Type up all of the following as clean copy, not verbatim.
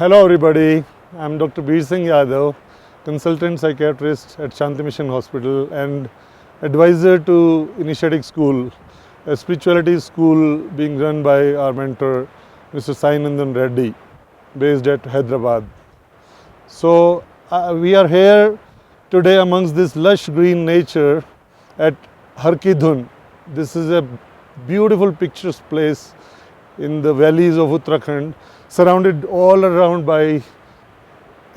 Hello everybody, I am Dr. Bir Singh Yadav, consultant psychiatrist at Shanti Mission Hospital and advisor to Initiatic School, a spirituality school being run by our mentor Mr. Sai Nandan Reddy, based at Hyderabad. So we are here today amongst this lush green nature at Har Ki Dhun. This is a beautiful picturesque place in the valleys of Uttarakhand, surrounded all around by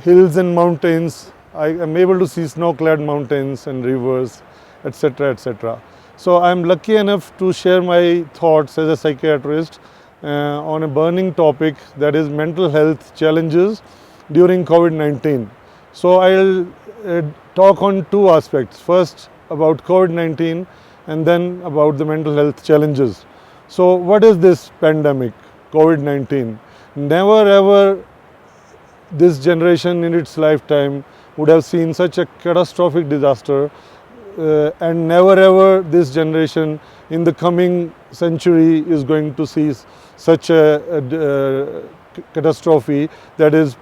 hills and mountains. I am able to see snow-clad mountains and rivers, etc., etc. So I am lucky enough to share my thoughts as a psychiatrist on a burning topic, that is mental health challenges during COVID-19. So I'll talk on two aspects. First about COVID-19 and then about the mental health challenges. So what is this pandemic, COVID-19? Never ever this generation in its lifetime would have seen such a catastrophic disaster, and never ever this generation in the coming century is going to see such a catastrophe, that is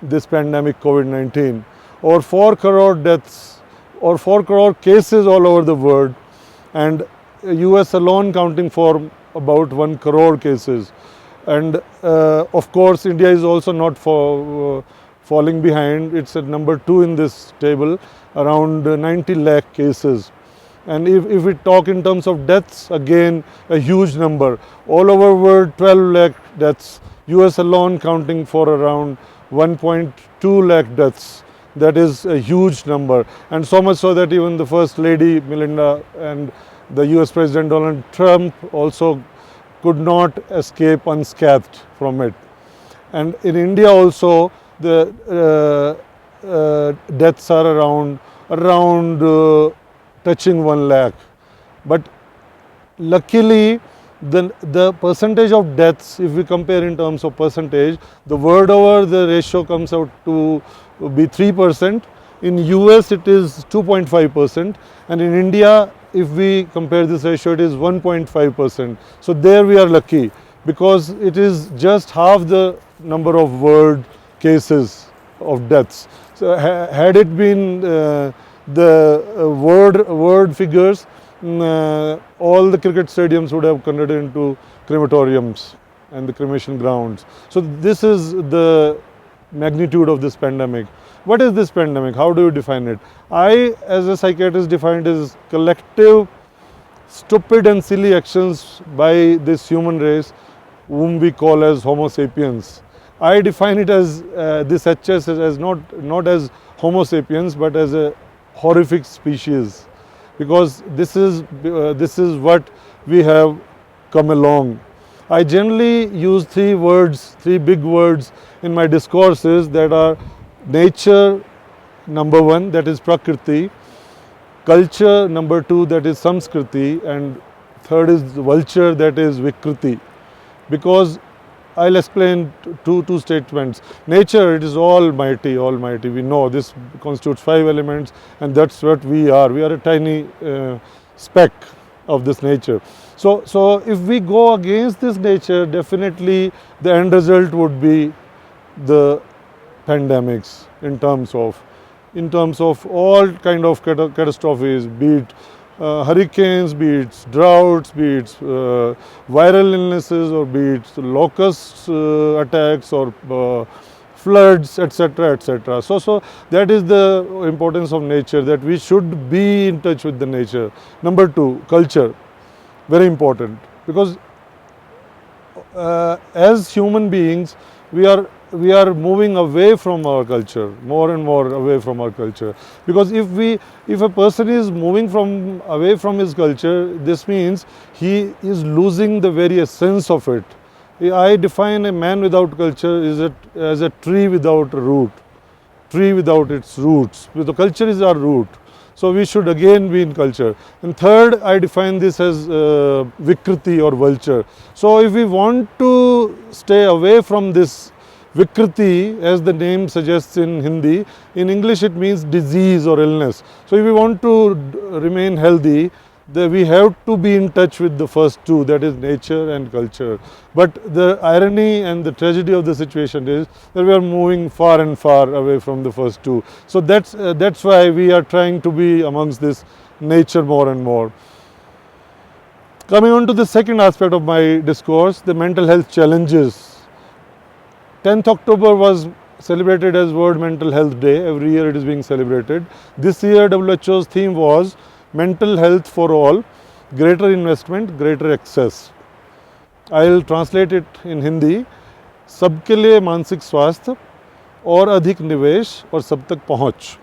this pandemic COVID-19. Over 4 crore deaths or 4 crore cases all over the world, and US alone counting for about 1 crore cases. And of course India is also not falling behind. It's at number 2 in this table, around 90 lakh cases. And if we talk in terms of deaths, again a huge number. All over world 12 lakh deaths, US alone counting for around 1.2 lakh deaths. That is a huge number, and so much so that even the First Lady Melinda and the US President Donald Trump also could not escape unscathed from it. And in India also the deaths are around touching 1 lakh. But luckily the percentage of deaths, if we compare in terms of percentage, the world over the ratio comes out to be 3%. In US it is 2.5%, and in India, if we compare this ratio, it is 1.5%. So there we are lucky, because it is just half the number of world cases of deaths. So had it been the word figures, all the cricket stadiums would have converted into crematoriums and the cremation grounds. So this is the magnitude of this pandemic. What is this pandemic? How do you define it? I, as a psychiatrist, define it as collective, stupid and silly actions by this human race, whom we call as Homo sapiens. I define it as this HS as not as Homo sapiens, but as a horrific species, because this is what we have come along. I generally use 3 big words in my discourses, that are nature, number 1, that is Prakriti; culture, number 2, that is Samskriti; and third is vulture, that is Vikriti. Because I'll explain two statements. Nature, it is almighty. We know this constitutes 5 elements, and that's what we are. We are a tiny speck of this nature. So if we go against this nature, definitely the end result would be the pandemics in terms of all kind of catastrophes, be it hurricanes, be it droughts, be it viral illnesses, or be it locust attacks or floods, etc., etc. So that is the importance of nature, that we should be in touch with the nature. Number 2, culture, very important, because as human beings we are moving away from our culture, more and more away from our culture. Because if a person is moving away from his culture, this means he is losing the very essence of it. I define a man without culture as a tree without a root, tree without its roots. The culture is our root. So we should again be in culture. And third, I define this as Vikriti or vulture. So if we want to stay away from this Vikriti, as the name suggests in Hindi, in English it means disease or illness. So if we want to remain healthy, we have to be in touch with the first two, that is nature and culture. But the irony and the tragedy of the situation is that we are moving far and far away from the first two. So that's why we are trying to be amongst this nature more and more. Coming on to the second aspect of my discourse, the mental health challenges. 10th October was celebrated as World Mental Health Day. Every year it is being celebrated. This year WHO's theme was mental health for all, greater investment, greater access. I will translate it in Hindi. सबके लिए मानसिक स्वास्थ्य और अधिक निवेश और सब तक पहुंच.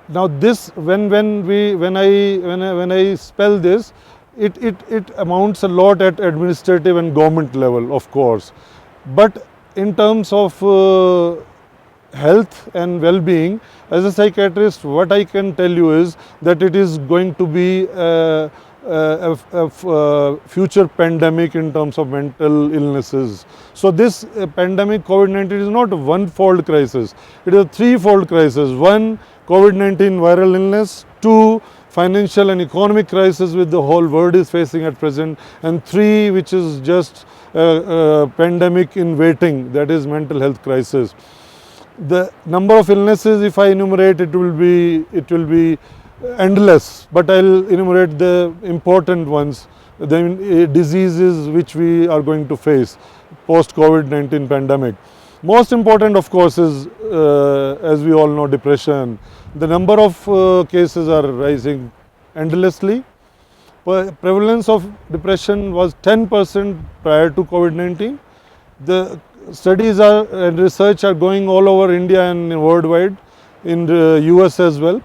Now this, when I spell this, it amounts a lot at administrative and government level, of course. But in terms of health and well-being, as a psychiatrist, what I can tell you is that it is going to be a future pandemic in terms of mental illnesses. So this pandemic COVID-19 is not a one-fold crisis, it is a three-fold crisis. One, COVID-19 viral illness. Two, financial and economic crisis which the whole world is facing at present. And three, which is just a pandemic in waiting, that is mental health crisis. The number of illnesses, if I enumerate, it will be endless, but I'll enumerate the important ones, the diseases which we are going to face post COVID-19 pandemic. Most important, of course, is as we all know, depression. The number of cases are rising endlessly. Prevalence of depression was 10% prior to COVID-19. The studies and research are going all over India and worldwide, in the US as well,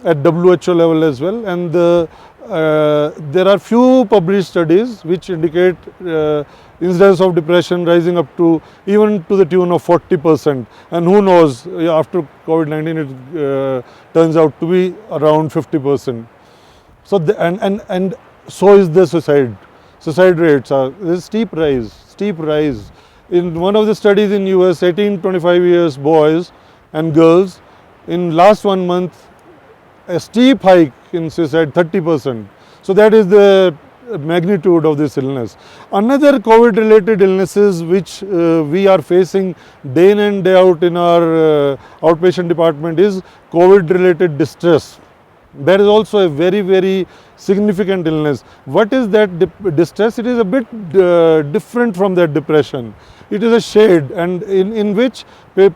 at WHO level as well, and there are few published studies which indicate incidence of depression rising up to even to the tune of 40%, and who knows, after COVID-19 it turns out to be around 50%. So and so is the suicide rates are, there is steep rise. In one of the studies in US, 18 to 25 years boys and girls, in last 1 month, a steep hike in suicide, 30%. So that is the magnitude of this illness. Another COVID related illnesses which we are facing day in and day out in our outpatient department is COVID related distress. That is also a very significant illness. What is that distress? It is a bit different from that depression. It is a shade, and in which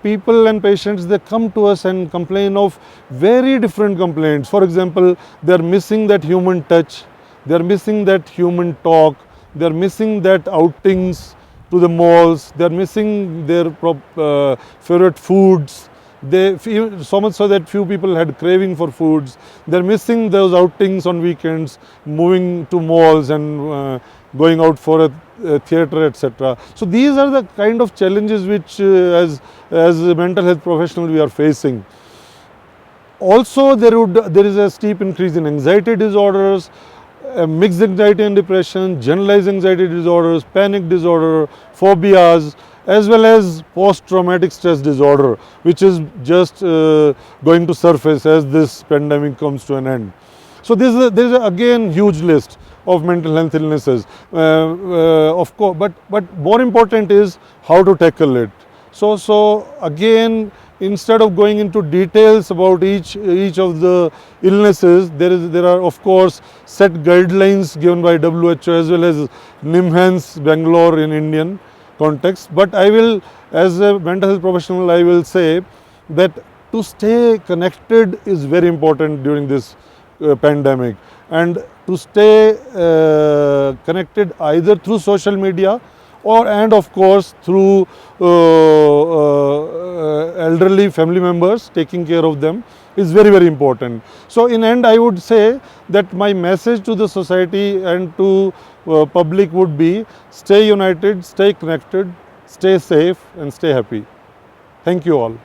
people and patients, they come to us and complain of very different complaints. For example, they are missing that human touch, they are missing that human talk, they are missing that outings to the malls, they are missing their favorite foods. So much so that few people had craving for foods. They are missing those outings on weekends, moving to malls and going out for a theatre, etc. So these are the kind of challenges which as a mental health professional we are facing. Also there is a steep increase in anxiety disorders, mixed anxiety and depression, generalized anxiety disorders, panic disorder, phobias, as well as post-traumatic stress disorder, which is just going to surface as this pandemic comes to an end. So there is again huge list of mental health illnesses, of course, but more important is how to tackle it. So again, instead of going into details about each of the illnesses, there are of course set guidelines given by WHO as well as NIMHANS Bangalore in Indian context. But I will, as a mental health professional, I will say that to stay connected is very important during this pandemic, and to stay connected either through social media and of course through elderly family members, taking care of them is very important. So in end, I would say that my message to the society and to public would be: stay united, stay connected, stay safe and stay happy. Thank you all.